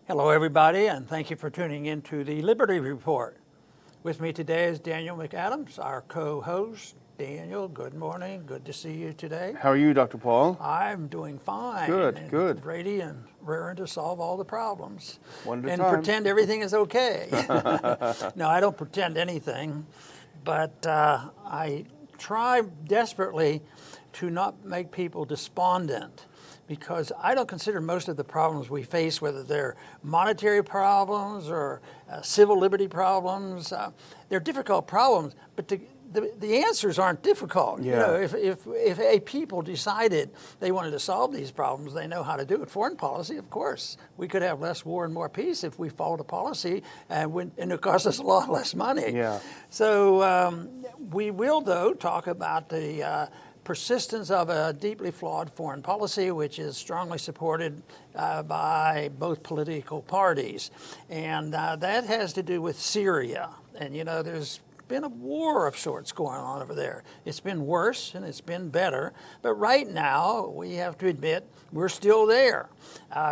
Hello, everybody, and thank you for tuning in to the Liberty Report. With me today is Daniel McAdams, our co-host. Daniel, good morning. Good to see you today. How are you, Dr. Paul? I'm doing fine. Good. Ready and raring to solve all the problems. One at a and time. Pretend everything is okay. No, I don't pretend anything, but I try desperately to not make people despondent, because I don't consider most of the problems we face, whether they're monetary problems or civil liberty problems, they're difficult problems, but the answers aren't difficult. Yeah. You know, if a people decided they wanted to solve these problems, they know how to do it. Foreign policy, of course. We could have less war and more peace if we followed a policy, and it costs us a lot less money. Yeah. So we will, though, talk about the persistence of a deeply flawed foreign policy, which is strongly supported by both political parties. And that has to do with Syria. And, you know, there's been a war of sorts going on over there. It's been worse and it's been better. But right now, we have to admit, we're still there.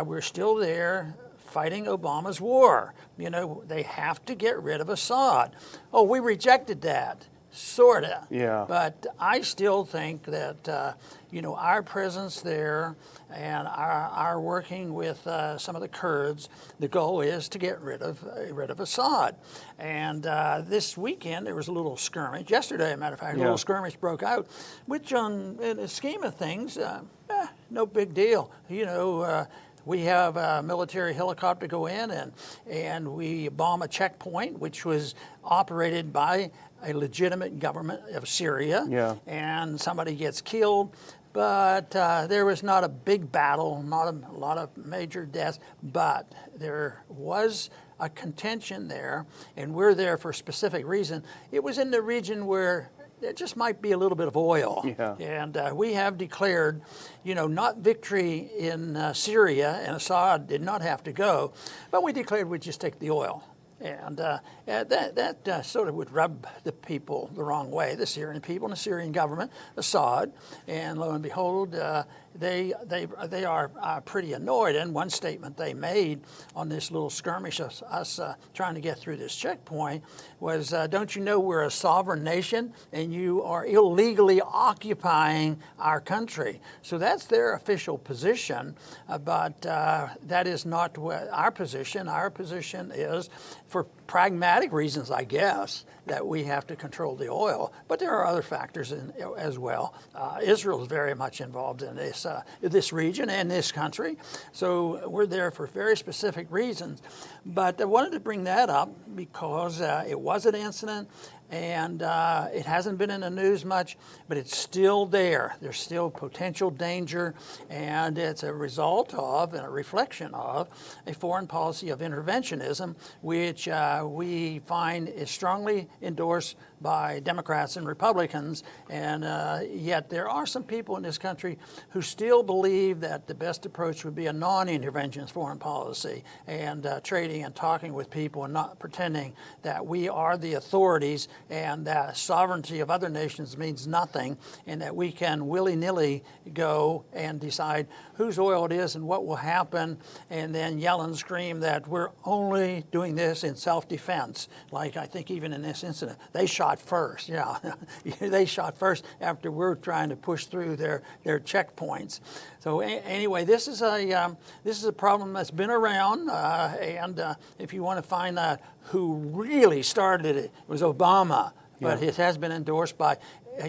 We're still there fighting Obama's war. You know, they have to get rid of Assad. Oh, we rejected that. Sorta. Yeah. But I still think that, you know, our presence there and our working with some of the Kurds, the goal is to get rid of Assad. And this weekend there was a little skirmish. Yesterday, as a matter of fact, a little skirmish broke out, which in the scheme of things, no big deal. You know, we have a military helicopter go in and we bomb a checkpoint, which was operated by a legitimate government of Syria. Yeah. And somebody gets killed. But there was not a big battle, not a lot of major deaths, but there was a contention there, and we're there for a specific reason. It was in the region where there just might be a little bit of oil. Yeah. And we have declared, you know, not victory in Syria, and Assad did not have to go, but we declared we'd just take the oil. And that sort of would rub the people the wrong way, the Syrian people and the Syrian government, Assad, and lo and behold, they are pretty annoyed. And one statement they made on this little skirmish of us trying to get through this checkpoint was, don't you know we're a sovereign nation and you are illegally occupying our country? So that's their official position, but that is not our position. Our position is, for pragmatic reasons, I guess, that we have to control the oil. But there are other factors as well. Israel is very much involved in this region and this country. So we're there for very specific reasons. But I wanted to bring that up because it was an incident, and it hasn't been in the news much, but it's still there. There's still potential danger, and it's a result of and a reflection of a foreign policy of interventionism, which we find is strongly endorsed by Democrats and Republicans, and yet there are some people in this country who still believe that the best approach would be a non-interventionist foreign policy, and trading and talking with people and not pretending that we are the authorities and that sovereignty of other nations means nothing, and that we can willy-nilly go and decide whose oil it is and what will happen, and then yell and scream that we're only doing this in self-defense. Like I think even in this incident, they shot first. Yeah, they shot first after we're trying to push through their checkpoints. So anyway, this is a problem that's been around, and if you want to find out who really started it, it was Obama. But it has been endorsed by,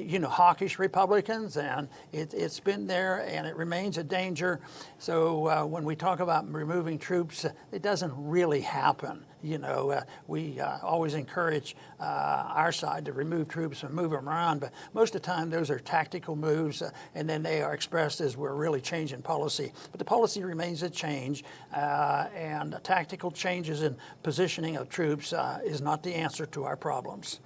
you know, hawkish Republicans, and it's been there, and it remains a danger. So when we talk about removing troops, it doesn't really happen. You know, we always encourage our side to remove troops and move them around, but most of the time those are tactical moves, and then they are expressed as we're really changing policy. But the policy remains a change, and tactical changes in positioning of troops is not the answer to our problems.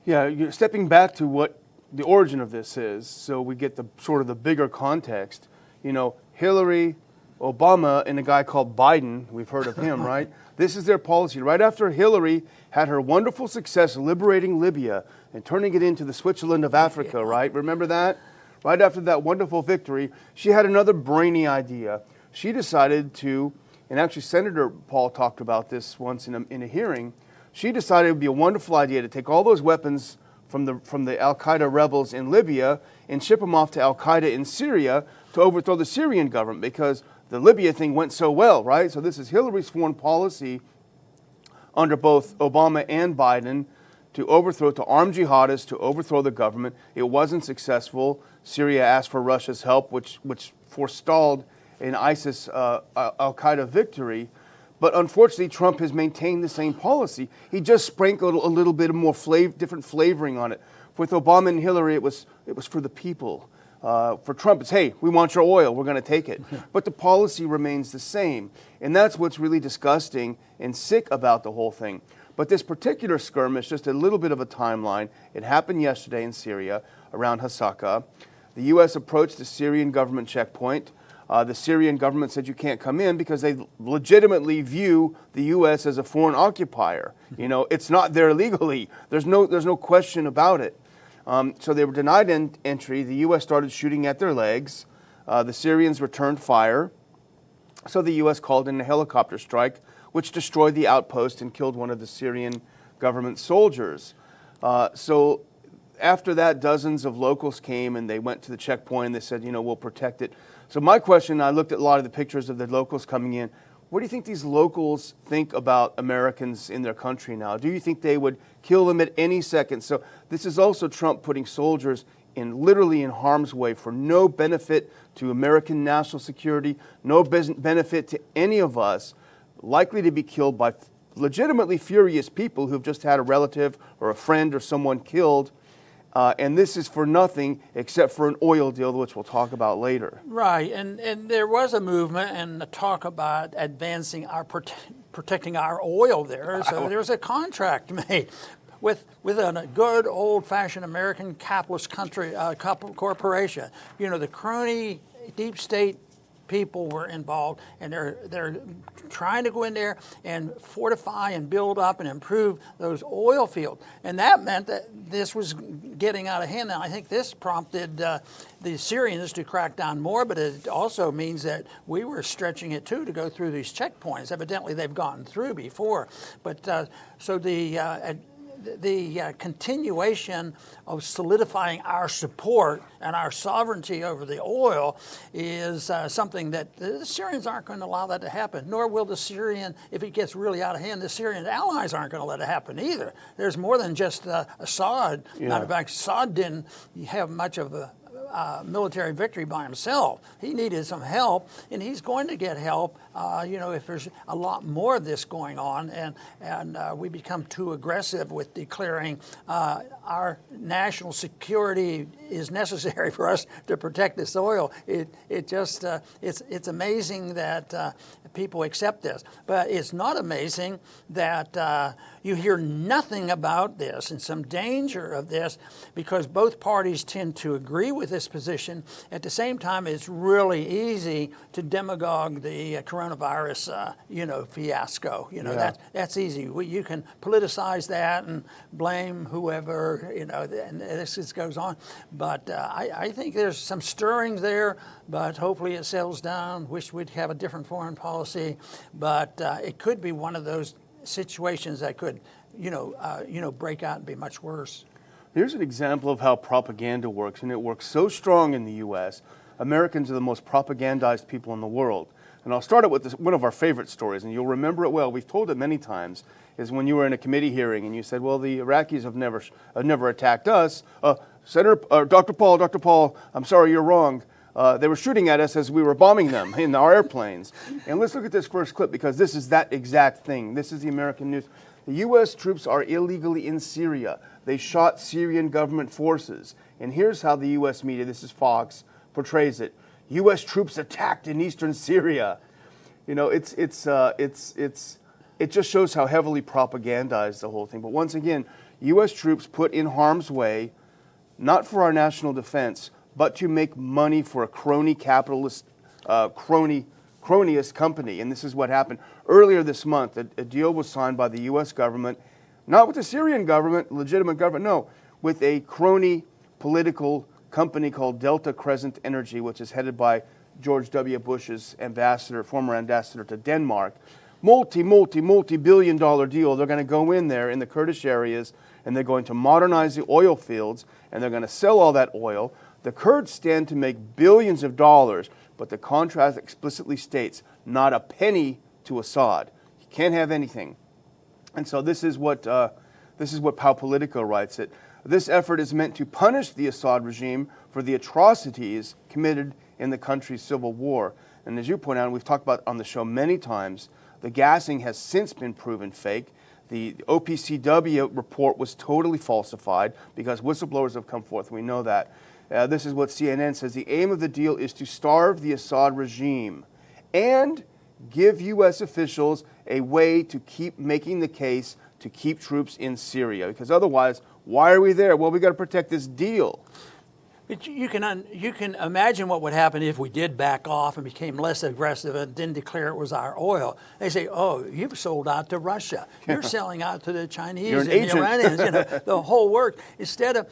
Yeah, you're stepping back to what the origin of this is, so we get the sort of the bigger context. You know, Hillary, Obama, and a guy called Biden, we've heard of him, right? This is their policy. Right after Hillary had her wonderful success liberating Libya and turning it into the Switzerland of Africa, right? Remember that? Right after that wonderful victory, she had another brainy idea. She decided to and actually Senator Paul talked about this once in a hearing. She decided it would be a wonderful idea to take all those weapons from the Al-Qaeda rebels in Libya and ship them off to Al-Qaeda in Syria to overthrow the Syrian government, because the Libya thing went so well, right? So this is Hillary's foreign policy under both Obama and Biden to arm jihadists, to overthrow the government. It wasn't successful. Syria asked for Russia's help, which forestalled an ISIS Al-Qaeda victory. But unfortunately, Trump has maintained the same policy. He just sprinkled a little bit more different flavoring on it. With Obama and Hillary, it was for the people. For Trump, it's, hey, we want your oil, we're going to take it. But the policy remains the same. And that's what's really disgusting and sick about the whole thing. But this particular skirmish, just a little bit of a timeline, it happened yesterday in Syria, around Hasaka. The U.S. approached the Syrian government checkpoint. The Syrian government said you can't come in because they legitimately view the U.S. as a foreign occupier. You know, it's not there legally. There's no question about it. So they were denied entry. The U.S. started shooting at their legs. The Syrians returned fire. So the U.S. called in a helicopter strike, which destroyed the outpost and killed one of the Syrian government soldiers. So after that, dozens of locals came and they went to the checkpoint and they said, you know, we'll protect it. So my question, I looked at a lot of the pictures of the locals coming in. What do you think these locals think about Americans in their country now? Do you think they would kill them at any second? So this is also Trump putting soldiers literally in harm's way for no benefit to American national security, no benefit to any of us, likely to be killed by legitimately furious people who've just had a relative or a friend or someone killed. And this is for nothing except for an oil deal, which we'll talk about later. Right, and there was a movement and a talk about advancing protecting our oil there. So there was a contract made with a good old-fashioned American capitalist corporation. You know, the crony deep state people were involved, and they're trying to go in there and fortify and build up and improve those oil fields. And that meant that this was getting out of hand. And I think this prompted the Syrians to crack down more, but it also means that we were stretching it too to go through these checkpoints. Evidently they've gone through before. But so the continuation of solidifying our support and our sovereignty over the oil is something that the Syrians aren't going to allow that to happen, nor will the Syrian, if it gets really out of hand, the Syrian allies aren't going to let it happen either. There's more than just Assad. Yeah. Matter of fact, Assad didn't have much of a military victory by himself. He needed some help, and he's going to get help. You know, if there's a lot more of this going on, and we become too aggressive with declaring our national security is necessary for us to protect this oil. It's amazing that people accept this, but it's not amazing that you hear nothing about this and some danger of this, because both parties tend to agree with this position. At the same time, it's really easy to demagogue the coronavirus, fiasco. That's easy. You can politicize that and blame whoever, and this just goes on. But I think there's some stirrings there, but hopefully it settles down. Wish we'd have a different foreign policy, but it could be one of those situations that could, break out and be much worse. Here's an example of how propaganda works, and it works so strong in the U.S. Americans are the most propagandized people in the world. And I'll start it with one of our favorite stories, and you'll remember it well. We've told it many times, is when you were in a committee hearing and you said, well, the Iraqis have never attacked us. Dr. Paul, I'm sorry, you're wrong. They were shooting at us as we were bombing them in our airplanes. And let's look at this first clip, because this is that exact thing. This is the American news. The U.S. troops are illegally in Syria. They shot Syrian government forces. And here's how the U.S. media, this is Fox, portrays it. U.S. troops attacked in eastern Syria. It just shows how heavily propagandized the whole thing. But once again, U.S. troops put in harm's way, not for our national defense, but to make money for a crony capitalist, cronyist company. And this is what happened. Earlier this month, a deal was signed by the U.S. government, not with the Syrian government, legitimate government, no, with a crony political company called Delta Crescent Energy, which is headed by George W. Bush's former ambassador to Denmark. Multi-billion-dollar deal. They're going to go in there in the Kurdish areas, and they're going to modernize the oil fields, and they're going to sell all that oil. The Kurds stand to make billions of dollars, but the contract explicitly states not a penny to Assad. He can't have anything. And so this is what Politico writes it. This effort is meant to punish the Assad regime for the atrocities committed in the country's civil war. And as you point out, and we've talked about on the show many times, the gassing has since been proven fake. The OPCW report was totally falsified because whistleblowers have come forth. We know that. This is what CNN says. The aim of the deal is to starve the Assad regime and give U.S. officials a way to keep making the case to keep troops in Syria. Because otherwise, why are we there? Well, we got to protect this deal. But you can imagine what would happen if we did back off and became less aggressive and didn't declare it was our oil. They say, "Oh, you've sold out to Russia. You're selling out to the Chinese You're and an the Iranians. The whole work." Instead of,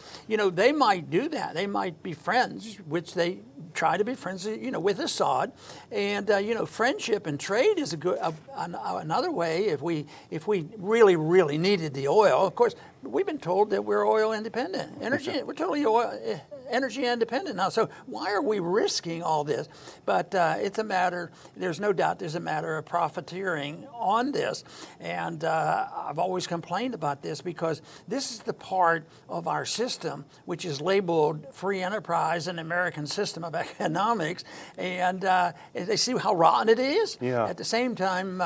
they might do that. They might be friends, which they try to be friends, with Assad, and friendship and trade is another way. If we really needed the oil, of course, we've been told that we're oil independent, we're totally energy independent now. So why are we risking all this? But it's a matter. There's no doubt. There's a matter of profiteering on this, and I've always complained about this because this is the part of our system which is labeled free enterprise and American system of economics, and they see how rotten it is. Yeah. At the same time,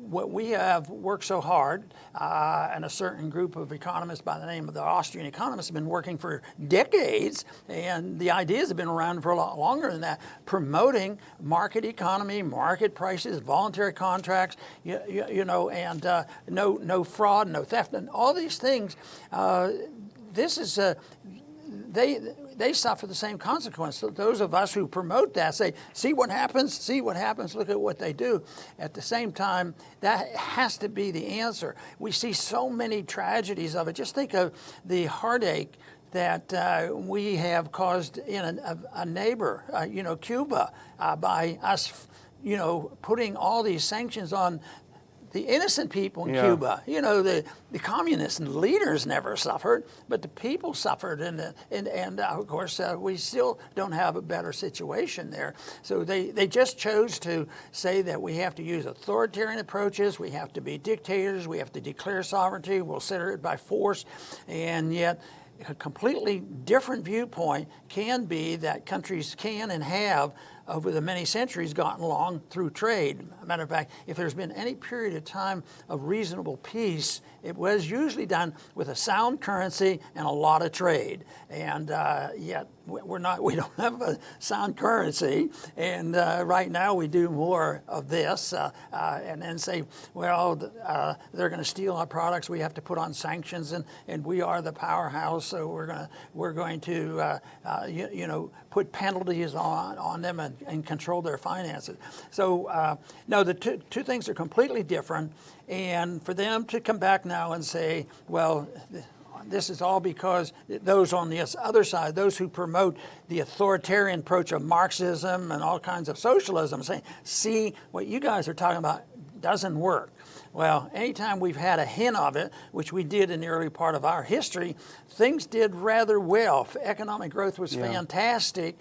what we have worked so hard, and a certain group of economists by the name of the Austrian economists have been working for decades, and the ideas have been around for a lot longer than that, promoting market economy, market prices, voluntary contracts, and no fraud, no theft, and all these things. This is they suffer the same consequence. So those of us who promote that say, see what happens, look at what they do. At the same time, that has to be the answer. We see so many tragedies of it. Just think of the heartache that we have caused in a neighbor, Cuba, by us, putting all these sanctions on the innocent people in Cuba. The communist leaders never suffered, but the people suffered, and of course we still don't have a better situation there. So they just chose to say that we have to use authoritarian approaches, we have to be dictators, we have to declare sovereignty, we'll settle it by force, and yet a completely different viewpoint can be that countries can and have over the many centuries gotten along through trade. Matter of fact, if there's been any period of time of reasonable peace, it was usually done with a sound currency and a lot of trade. And yet we don't have a sound currency, and right now we do more of this, and then say, well, they're going to steal our products. We have to put on sanctions, and we are the powerhouse, so we're going to put penalties on them and control their finances. So no, the two things are completely different, and for them to come back now and say, well, this is all because those on the other side, those who promote the authoritarian approach of Marxism and all kinds of socialism, saying, see, what you guys are talking about doesn't work. Well, anytime we've had a hint of it, which we did in the early part of our history, things did rather well. Economic growth was fantastic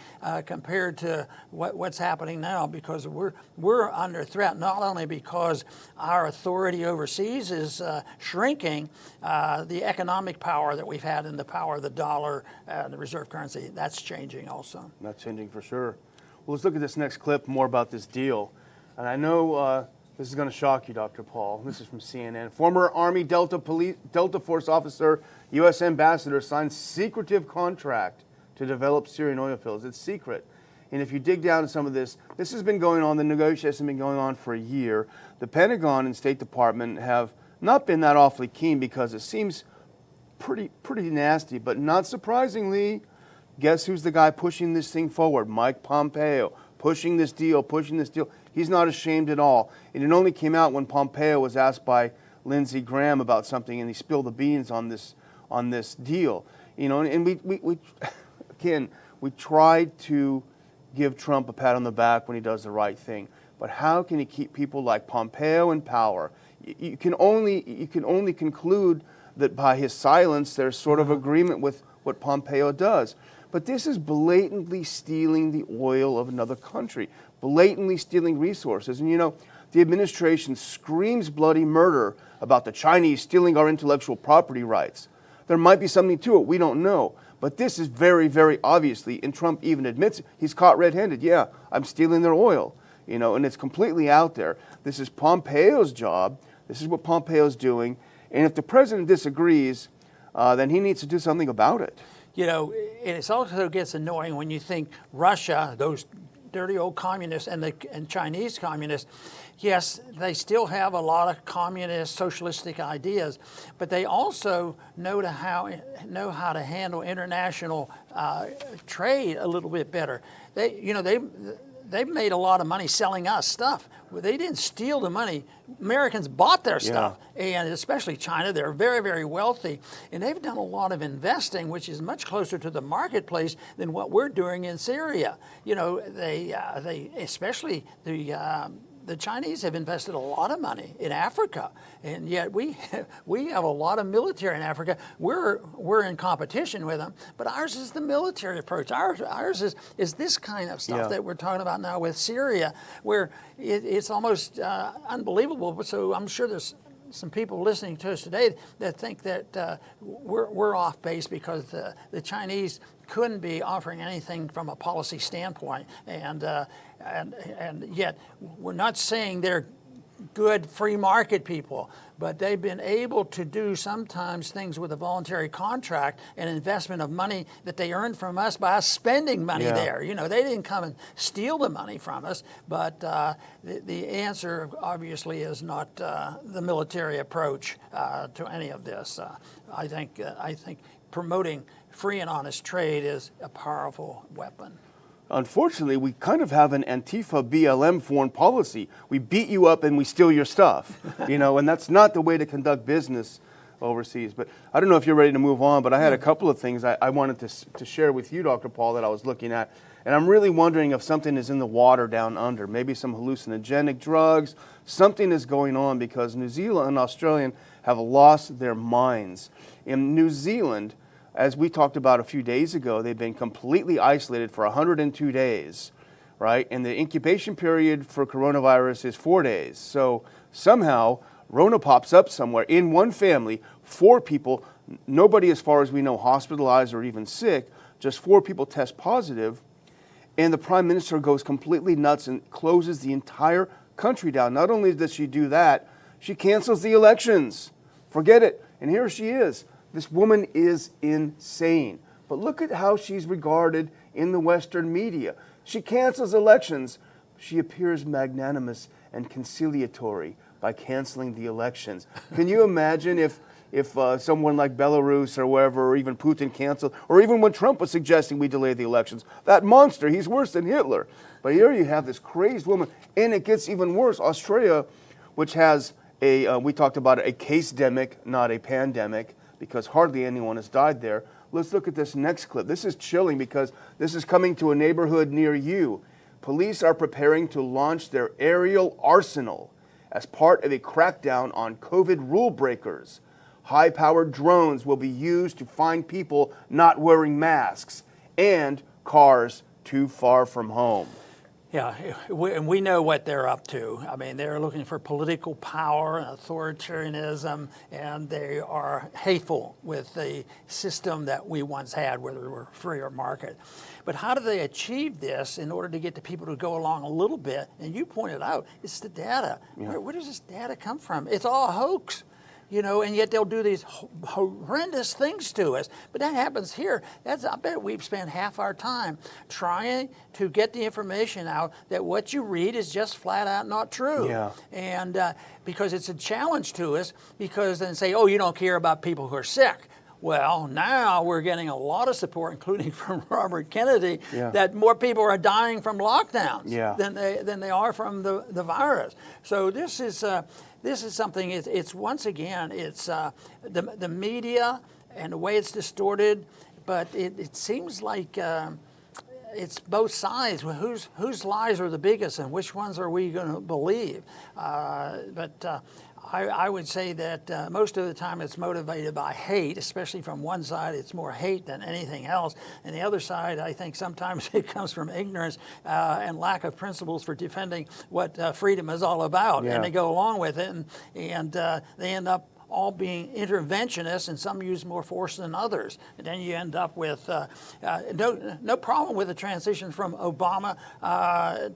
compared to what's happening now, because we're under threat, not only because our authority overseas is shrinking, the economic power that we've had and the power of the dollar, the reserve currency, that's changing also. That's changing for sure. Well, let's look at this next clip, more about this deal. And I know this is going to shock you, Dr. Paul. This is from CNN. Former Army Delta Force officer, U.S. ambassador, signed secretive contract to develop Syrian oil fields. It's secret. And if you dig down to some of this, this has been going on, the negotiations have been going on for a year. The Pentagon and State Department have not been that awfully keen because it seems pretty nasty. But not surprisingly, guess who's the guy pushing this thing forward? Mike Pompeo, pushing this deal. He's not ashamed at all. And it only came out when Pompeo was asked by Lindsey Graham about something, and he spilled the beans on this deal. And we tried to give Trump a pat on the back when he does the right thing. But how can he keep people like Pompeo in power? You can only conclude that by his silence there's sort of agreement with what Pompeo does. But this is blatantly stealing the oil of another country, blatantly stealing resources. And you know, the administration screams bloody murder about the Chinese stealing our intellectual property rights. There might be something to it, we don't know. But this is very, very obviously, and Trump even admits it, he's caught red-handed. Yeah, I'm stealing their oil, you know, and it's completely out there. This is Pompeo's job. This is what Pompeo's doing. And if the president disagrees, then he needs to do something about it. You know, it also gets annoying when you think Russia, those dirty old communists, and Chinese communists, yes, they still have a lot of communist, socialistic ideas, but they also know how to handle international trade a little bit better. They've made a lot of money selling us stuff. They didn't steal the money. Americans bought their stuff, and especially China. They're very, very wealthy, and they've done a lot of investing, which is much closer to the marketplace than what we're doing in Syria. You know, they especially the Chinese have invested a lot of money in Africa, and yet we have a lot of military in Africa. We're in competition with them, but ours is the military approach. Ours is this kind of stuff that we're talking about now with Syria, where it's almost unbelievable. But so I'm sure there's some people listening to us today that think that we're off base because the Chinese couldn't be offering anything from a policy standpoint, and yet we're not saying they're good free market people, but they've been able to do sometimes things with a voluntary contract and investment of money that they earned from us by us spending money there. You know, they didn't come and steal the money from us, but the answer obviously is not the military approach to any of this. I think promoting free and honest trade is a powerful weapon. Unfortunately, we kind of have an Antifa BLM foreign policy. We beat you up and we steal your stuff, you know, and that's not the way to conduct business overseas. But I don't know if you're ready to move on, but I had a couple of things I wanted to share with you, Dr. Paul, that I was looking at. And I'm really wondering if something is in the water down under, maybe some hallucinogenic drugs. Something is going on because New Zealand and Australia have lost their minds. In New Zealand, as we talked about a few days ago, they've been completely isolated for 102 days, right? And the incubation period for coronavirus is 4 days. So somehow, Rona pops up somewhere in one family, 4 people, nobody as far as we know hospitalized or even sick, just 4 people test positive, and the Prime Minister goes completely nuts and closes the entire country down. Not only does she do that, she cancels the elections. Forget it. And here she is. This woman is insane. But look at how she's regarded in the Western media. She cancels elections. She appears magnanimous and conciliatory by canceling the elections. Can you imagine if someone like Belarus or wherever, or even Putin canceled, or even when Trump was suggesting we delay the elections? That monster, he's worse than Hitler. But here you have this crazed woman, and it gets even worse. Australia, which has we talked about a case-demic, not a pandemic, because hardly anyone has died there. Let's look at this next clip. This is chilling because this is coming to a neighborhood near you. Police are preparing to launch their aerial arsenal as part of a crackdown on COVID rule breakers. High-powered drones will be used to find people not wearing masks and cars too far from home. Yeah, and we know what they're up to. I mean, they're looking for political power and authoritarianism, and they are hateful with the system that we once had, whether we were free or market. But how do they achieve this in order to get the people to go along a little bit? And you pointed out, it's the data. Yeah. Where does this data come from? It's all a hoax. You know, and yet they'll do these horrendous things to us. But that happens here. I bet we've spent half our time trying to get the information out that what you read is just flat out not true. Yeah. And because it's a challenge to us, because then say, oh, you don't care about people who are sick. Well, now we're getting a lot of support, including from Robert Kennedy, that more people are dying from lockdowns than they are from the virus. So this is something. It's once again, it's the media and the way it's distorted. But it seems like it's both sides. Whose lies are the biggest, and which ones are we going to believe? I would say that most of the time it's motivated by hate, especially from one side. It's more hate than anything else. And the other side, I think sometimes it comes from ignorance and lack of principles for defending what freedom is all about. Yeah. And they go along with it, and they end up all being interventionists, and some use more force than others. And then you end up with no problem with the transition from Obama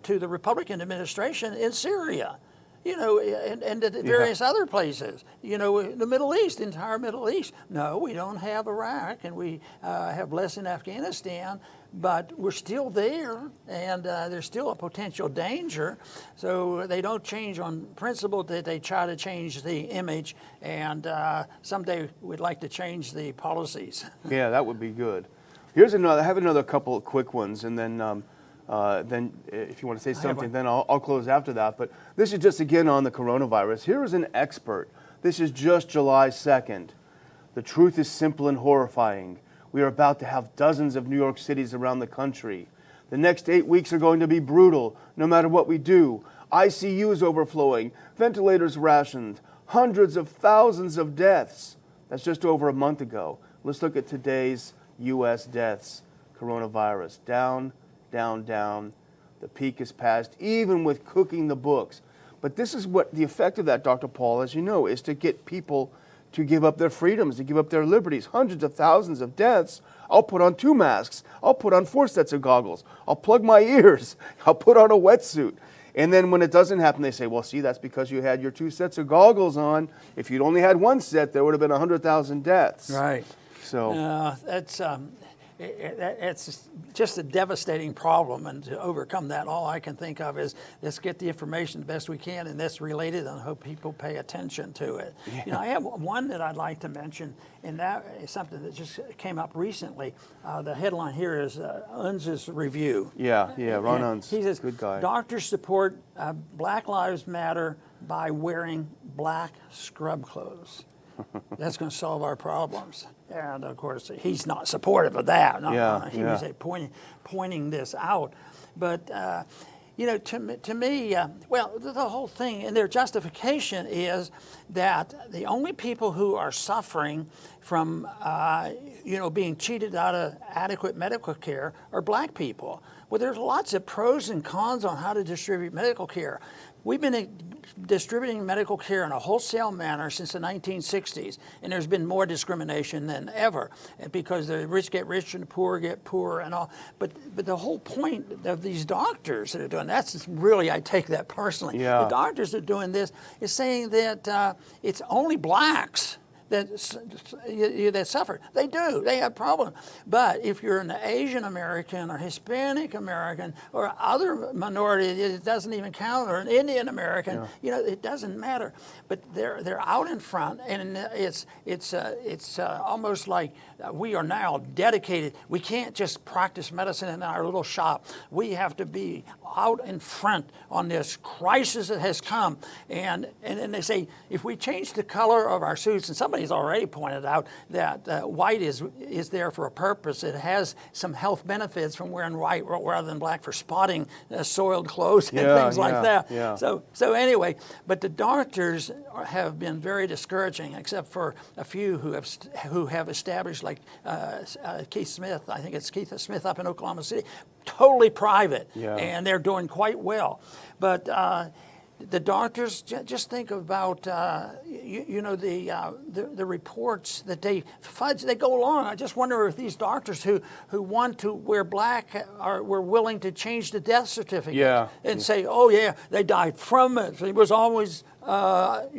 to the Republican administration in Syria. And the various other places, the Middle East, the entire Middle East. No, we don't have Iraq, and we have less in Afghanistan, but we're still there, and there's still a potential danger. So they don't change on principle, that they try to change the image, and someday we'd like to change the policies. Yeah, that would be good. Here's another. I have another couple of quick ones, and then if you want to say something, then I'll close after that. But this is just, again, on the coronavirus. Here is an expert. This is just July 2nd. The truth is simple and horrifying. We are about to have dozens of New York cities around the country. The next 8 weeks are going to be brutal, no matter what we do. ICUs overflowing, ventilators rationed, hundreds of thousands of deaths. That's just over a month ago. Let's look at today's U.S. deaths. Coronavirus, down, down, down. The peak is passed, even with cooking the books. But this is what the effect of that, Dr. Paul, as you know, is to get people to give up their freedoms, to give up their liberties. Hundreds of thousands of deaths. I'll put on 2 masks. I'll put on 4 sets of goggles. I'll plug my ears. I'll put on a wetsuit. And then when it doesn't happen, they say, well, see, that's because you had your 2 sets of goggles on. If you'd only had 1 set, there would have been 100,000 deaths. Right. So it's just a devastating problem, and to overcome that, all I can think of is let's get the information the best we can, and that's related, and I hope people pay attention to it. Yeah. I have one that I'd like to mention, and that is something that just came up recently. The headline here is Unz's review. Yeah, Ron Unz. He says, good guy. Doctors support Black Lives Matter by wearing black scrub clothes. That's going to solve our problems. And of course, he's not supportive of that. He was pointing this out. But, to me, the whole thing, and their justification is that the only people who are suffering from, being cheated out of adequate medical care are black people. Well, there's lots of pros and cons on how to distribute medical care. We've been distributing medical care in a wholesale manner since the 1960s, and there's been more discrimination than ever, because the rich get rich and the poor get poor and all. But the whole point of these doctors that are doing that's really, I take that personally. Yeah. The doctors that are doing this is saying that it's only blacks that suffer. They do. They have problems. But if you're an Asian American or Hispanic American or other minority, it doesn't even count, or an Indian American, it doesn't matter. But they're out in front, and it's almost like we are now dedicated. We can't just practice medicine in our little shop. We have to be out in front on this crisis that has come. And then they say, if we change the color of our suits, and somebody's already pointed out that white is there for a purpose. It has some health benefits from wearing white rather than black, for spotting soiled clothes and things like that. Yeah. So anyway, but the doctors have been very discouraging, except for a few who have established, like Keith Smith. I think it's Keith Smith up in Oklahoma City, totally private, and they're doing quite well. But the doctors, just think about the reports that they fudge. They go along. I just wonder if these doctors who want to wear black were willing to change the death certificate and say, oh yeah, they died from it. It was always COVID,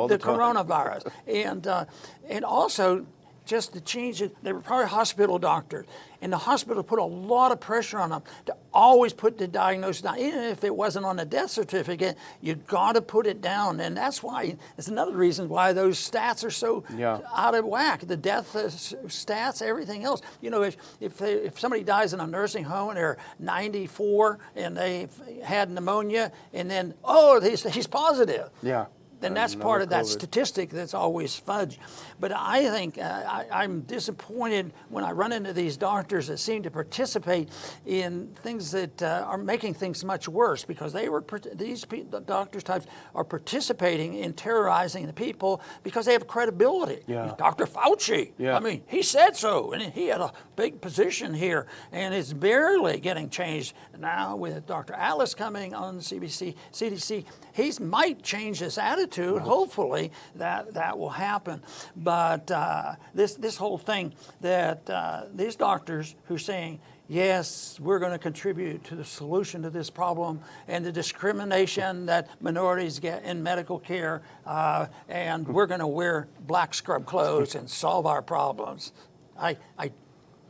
the coronavirus, and also just to change it. They were probably hospital doctors, and the hospital put a lot of pressure on them to always put the diagnosis down. Even if it wasn't on the death certificate, you got to put it down. And that's why, it's another reason why those stats are so out of whack. The death stats, everything else. If somebody dies in a nursing home and they're 94 and they've had pneumonia, and then, he's positive. Yeah. And that's part of that statistic that's always fudged. But I think I'm disappointed when I run into these doctors that seem to participate in things that are making things much worse, because the doctors types are participating in terrorizing the people because they have credibility. Yeah. Dr. Fauci, Yeah. I mean, he said so, and he had a big position here, and it's barely getting changed now with Dr. Alice coming on CDC. He might change his attitude. Hopefully that will happen. But this whole thing that these doctors who are saying, yes, we're going to contribute to the solution to this problem and the discrimination that minorities get in medical care, and we're going to wear black scrub clothes and solve our problems.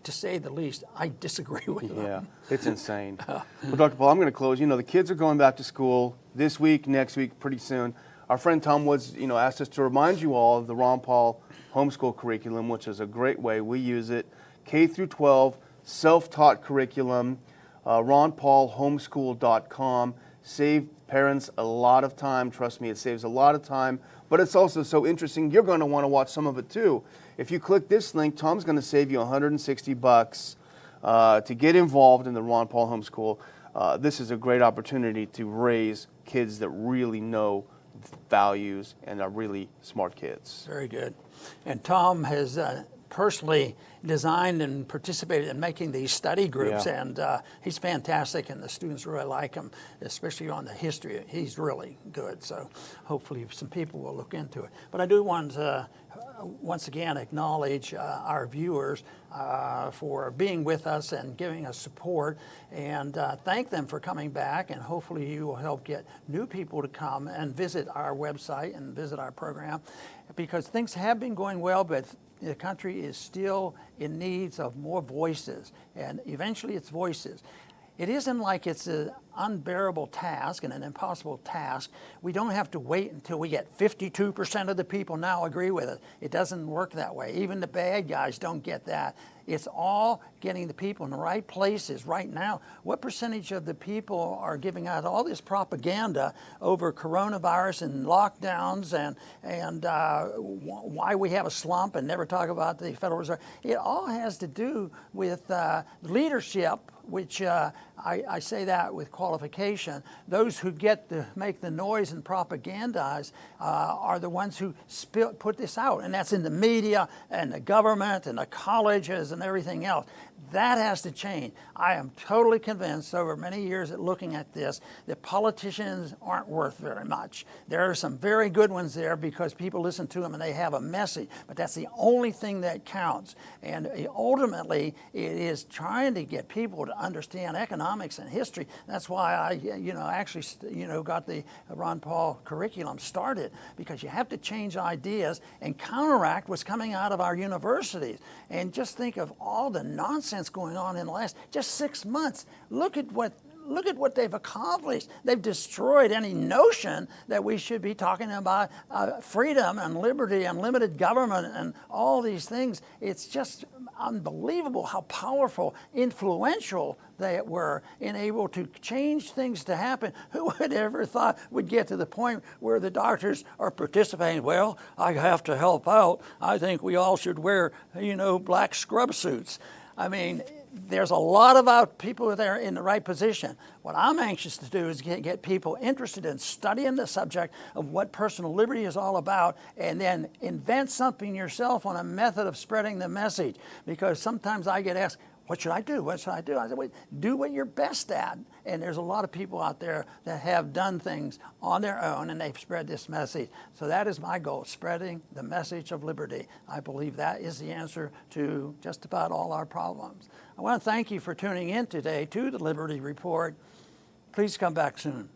To say the least, I disagree with them. Yeah, it's insane. Well, Dr. Paul, I'm going to close. The kids are going back to school this week, next week, pretty soon. Our friend Tom Woods, asked us to remind you all of the Ron Paul homeschool curriculum, which is a great way. We use it. K through 12, self-taught curriculum, ronpaulhomeschool.com. Save parents a lot of time. Trust me, it saves a lot of time. But it's also so interesting, you're going to want to watch some of it too. If you click this link, Tom's going to save you $160 to get involved in the Ron Paul homeschool. This is a great opportunity to raise kids that really know values and are really smart kids. Very good. And Tom has personally designed and participated in making these study groups, Yeah. and he's fantastic, and the students really like him, especially on the history. He's really good, so hopefully some people will look into it. But I do want to once again acknowledge our viewers for being with us and giving us support, and thank them for coming back, and hopefully you will help get new people to come and visit our website and visit our program, because things have been going well, but the country is still in need of more voices, and eventually it's voices. It isn't like it's an unbearable task and an impossible task. We don't have to wait until we get 52% of the people now agree with it. It doesn't work that way. Even the bad guys don't get that. It's all getting the people in the right places right now. What percentage of the people are giving out all this propaganda over coronavirus and lockdowns and why we have a slump and never talk about the Federal Reserve? It all has to do with leadership, which I say that with qualification. Those who get to make the noise and propagandize are the ones who put this out, and that's in the media and the government and the colleges and everything else. That has to change. I am totally convinced over many years at looking at this that politicians aren't worth very much. There are some very good ones there because people listen to them and they have a message, but that's the only thing that counts. And ultimately, it is trying to get people to understand economics and history. That's why I, actually, got the Ron Paul curriculum started, because you have to change ideas and counteract what's coming out of our universities. And just think of all the nonsense going on in the last just 6 months. Look at what they've accomplished. They've destroyed any notion that we should be talking about freedom and liberty and limited government and all these things. It's just unbelievable how powerful, influential they were in able to change things to happen. Who would ever thought we'd get to the point where the doctors are participating? Well, I have to help out. I think we all should wear, black scrub suits. I mean, there's a lot of people there in the right position. What I'm anxious to do is get people interested in studying the subject of what personal liberty is all about, and then invent something yourself on a method of spreading the message. Because sometimes I get asked, what should I do? What should I do? I said, well, do what you're best at. And there's a lot of people out there that have done things on their own, and they've spread this message. So that is my goal, spreading the message of liberty. I believe that is the answer to just about all our problems. I want to thank you for tuning in today to the Liberty Report. Please come back soon.